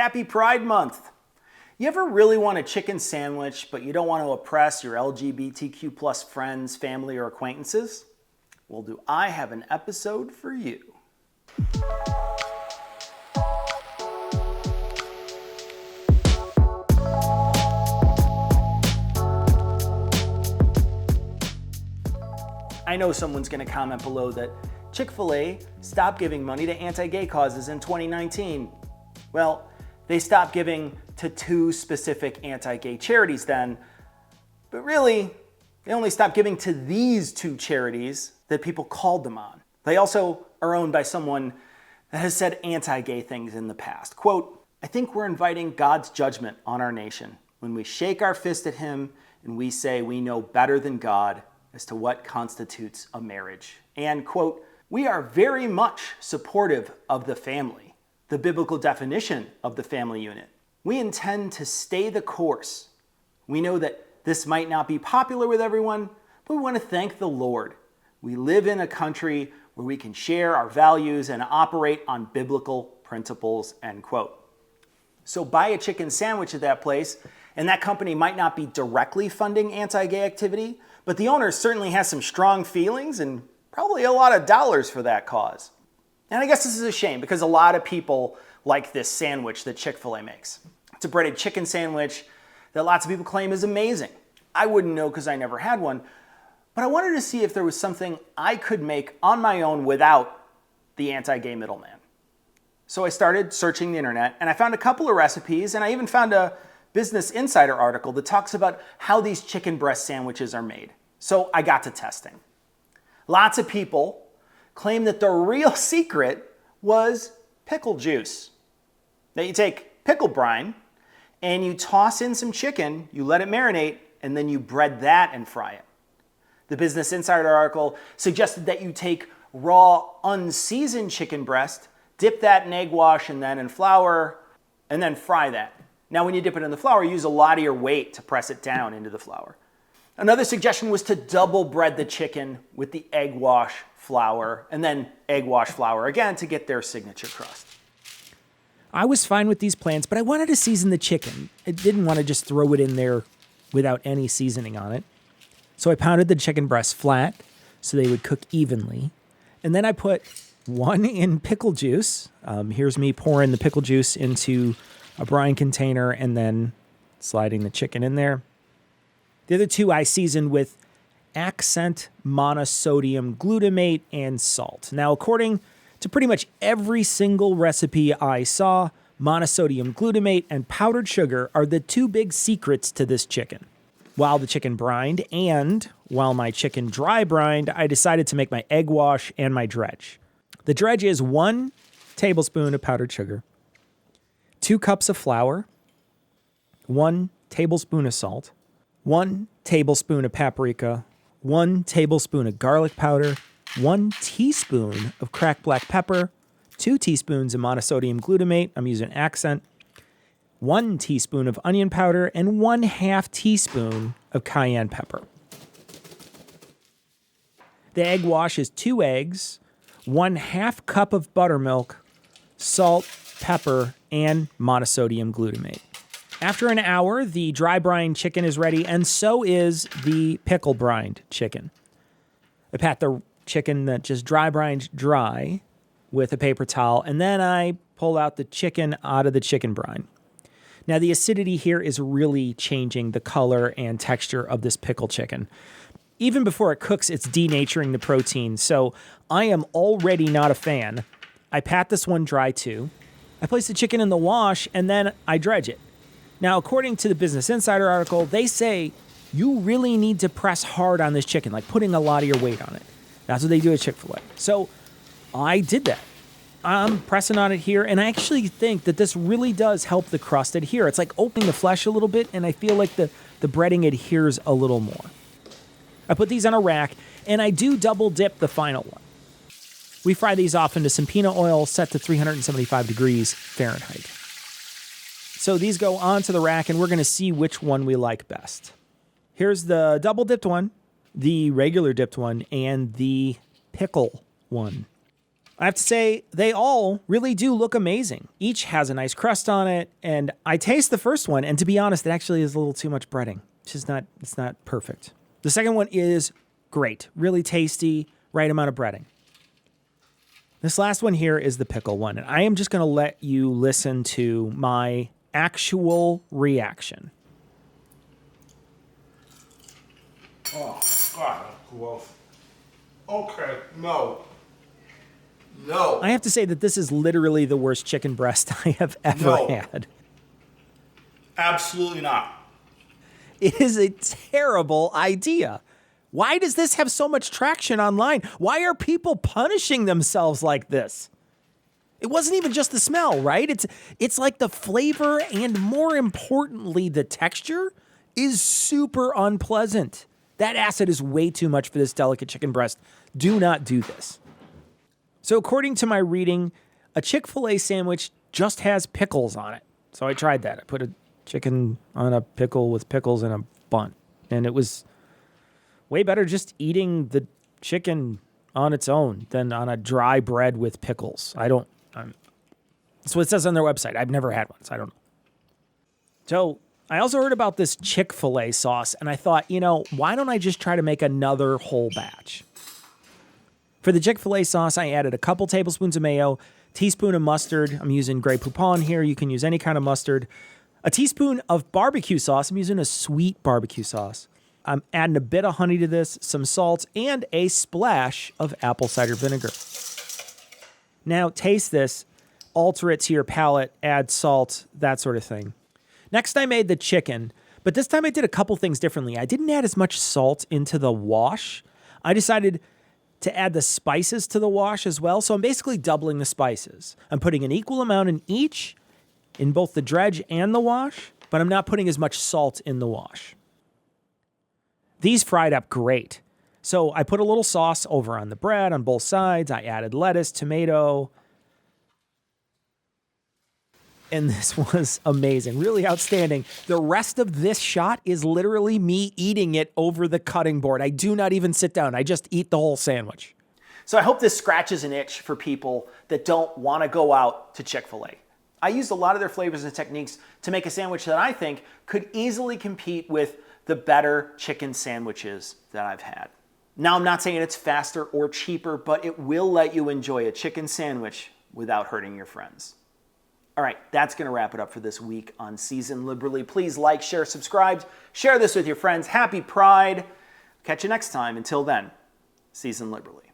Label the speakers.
Speaker 1: Happy Pride Month! You ever really want a chicken sandwich, but you don't want to oppress your LGBTQ plus friends, family, or acquaintances? Well, do I have an episode for you. I know someone's going to comment below that Chic Fil A stopped giving money to anti-gay causes in 2019. Well, they stopped giving to two specific anti-gay charities then, but really, they only stopped giving to these two charities that people called them on. They also are owned by someone that has said anti-gay things in the past. Quote, "I think we're inviting God's judgment on our nation when we shake our fist at him and we say we know better than God as to what constitutes a marriage." And quote, "We are very much supportive of the family, the biblical definition of the family unit. We intend to stay the course. We know that this might not be popular with everyone, but we want to thank the Lord. We live in a country where we can share our values and operate on biblical principles," end quote. So buy a chicken sandwich at that place, and that company might not be directly funding anti-gay activity, but the owner certainly has some strong feelings and probably a lot of dollars for that cause. And I guess this is a shame because a lot of people like this sandwich that Chic Fil A makes. It's a breaded chicken sandwich that lots of people claim is amazing. I wouldn't know because I never had one, but I wanted to see if there was something I could make on my own without the anti-gay middleman. So I started searching the internet and I found a couple of recipes, and I even found a Business Insider article that talks about how these chicken breast sandwiches are made. So I got to testing. Lots of people claim that the real secret was pickle juice. That you take pickle brine and you toss in some chicken, you let it marinate, and then you bread that and fry it. The Business Insider article suggested that you take raw, unseasoned chicken breast, dip that in egg wash and then in flour, and then fry that. Now, when you dip it in the flour, you use a lot of your weight to press it down into the flour. Another suggestion was to double bread the chicken with the egg wash flour and then egg wash flour again to get their signature crust.
Speaker 2: I was fine with these plans, but I wanted to season the chicken. I didn't want to just throw it in there without any seasoning on it. So I pounded the chicken breasts flat so they would cook evenly. And then I put one in pickle juice. Here's me pouring the pickle juice into a brine container and then sliding the chicken in there. The other two I seasoned with accent monosodium glutamate and salt. Now, according to pretty much every single recipe I saw, monosodium glutamate and powdered sugar are the two big secrets to this chicken. While the chicken brined and while my chicken dry brined, I decided to make my egg wash and my dredge. The dredge is 1 tablespoon of powdered sugar, 2 cups of flour, 1 tablespoon of salt, 1 tablespoon of paprika, 1 tablespoon of garlic powder, 1 teaspoon of cracked black pepper, 2 teaspoons of monosodium glutamate, I'm using accent, 1 teaspoon of onion powder, and 1/2 teaspoon of cayenne pepper. The egg wash is 2 eggs, 1/2 cup of buttermilk, salt, pepper, and monosodium glutamate. After an hour, the dry brine chicken is ready, and so is the pickle brined chicken. I pat the chicken that just dry brined dry with a paper towel, and then I pull out the chicken out of the chicken brine. Now, the acidity here is really changing the color and texture of this pickle chicken. Even before it cooks, it's denaturing the protein, so I am already not a fan. I pat this one dry too. I place the chicken in the wash, and then I dredge it. Now, according to the Business Insider article, they say you really need to press hard on this chicken, like putting a lot of your weight on it. That's what they do at Chic Fil A. So I did that. I'm pressing on it here, and I actually think that this really does help the crust adhere. It's like opening the flesh a little bit, and I feel like the breading adheres a little more. I put these on a rack, and I do double dip the final one. We fry these off into some peanut oil set to 375 degrees Fahrenheit. So these go onto the rack, and we're going to see which one we like best. Here's the double dipped one, the regular dipped one, and the pickle one. I have to say, they all really do look amazing. Each has a nice crust on it, and I taste the first one, and to be honest, it actually is a little too much breading. It's not perfect. The second one is great, really tasty, right amount of breading. This last one here is the pickle one, and I am just going to let you listen to my actual reaction.
Speaker 3: Oh, God, that's gross. Okay, no. No.
Speaker 2: I have to say that this is literally the worst chicken breast I have ever had.
Speaker 3: Absolutely not.
Speaker 2: It is a terrible idea. Why does this have so much traction online? Why are people punishing themselves like this? It wasn't even just the smell, right? It's like the flavor and, more importantly, the texture is super unpleasant. That acid is way too much for this delicate chicken breast. Do not do this. So according to my reading, a Chick Fil A sandwich just has pickles on it. So I tried that. I put a chicken on a pickle with pickles in a bun. And it was way better just eating the chicken on its own than on a dry bread with pickles. That's what it says on their website. I've never had one, so I don't know. So I also heard about this Chick Fil A sauce, and I thought, why don't I just try to make another whole batch? For the Chick Fil A sauce, I added a couple tablespoons of mayo, teaspoon of mustard. I'm using Grey Poupon here. You can use any kind of mustard. A teaspoon of barbecue sauce. I'm using a sweet barbecue sauce. I'm adding a bit of honey to this, some salt, and a splash of apple cider vinegar. Now, taste this. Alter it to your palate. Add salt, that sort of thing. Next, I made the chicken, but this time I did a couple things differently. I didn't add as much salt into the wash. I decided to add the spices to the wash as well, so I'm basically doubling the spices. I'm putting an equal amount in each, in both the dredge and the wash, but I'm not putting as much salt in the wash. These fried up great. So I put a little sauce over on the bread on both sides. I added lettuce, tomato, and this was amazing, really outstanding. The rest of this shot is literally me eating it over the cutting board. I do not even sit down. I just eat the whole sandwich.
Speaker 1: So I hope this scratches an itch for people that don't want to go out to Chick Fil A. I used a lot of their flavors and techniques to make a sandwich that I think could easily compete with the better chicken sandwiches that I've had. Now, I'm not saying it's faster or cheaper, but it will let you enjoy a chicken sandwich without hurting your friends. All right, that's going to wrap it up for this week on Season Liberally. Please like, share, subscribe, share this with your friends. Happy Pride. Catch you next time. Until then, season liberally.